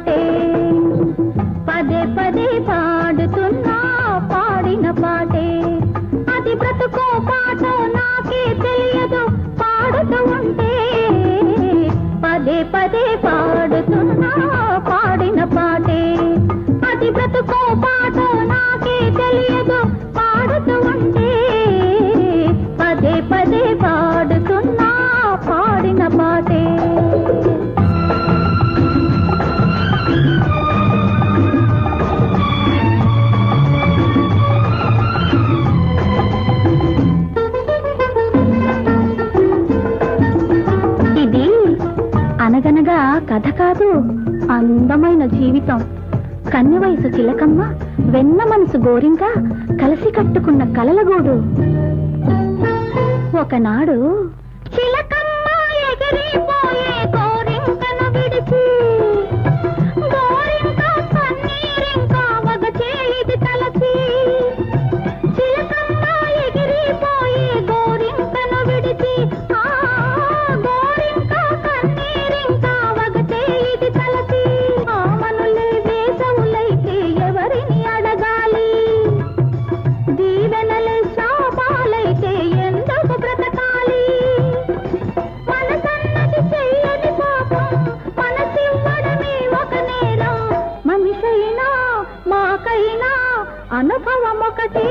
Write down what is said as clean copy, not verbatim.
పాటే పదే పదే పాడుతున్నా పాడిన పాటే అది బ్రతుకో పాటో నాకే తెలియదు పాడుతూ ఉంటే పదే పదే పాడుతున్నా పాడిన పాటే అది బ్రతుకో పాటో నాకే తెలియదు పాడుతూ ఉంటే పదే పదే పాడుతున్నా పాడిన పాటే ఇది అనగనగా కథ కాదు, అందమైన జీవితం. కన్నె వయసు చిలకమ్మ, వెన్న మనసు గోరింక కలిసి కట్టుకున్న కలలగూడు. ఒకనాడు చిలకమ్మ ఎగిరిపోయే గోరింకను విడిచి గోరింక కన్నీరింక వగచేయిది తలచి చిలకమ్మ ఎగిరిపోయే గోరింకను విడిచి గోరింక కన్నీరింక వగచేయిది తలచి ఆమనులే వేసవులైతే ఎవరిని అడగాలి, దీవెనలే శాపాలైతే ఎందుకు బ్రతకాలి. మనసన్నది చెయ్యని పాపం, మనసివ్వడమే ఒక నేరం. మనిషైనా మాకైనా అనుభవం ఒకటే.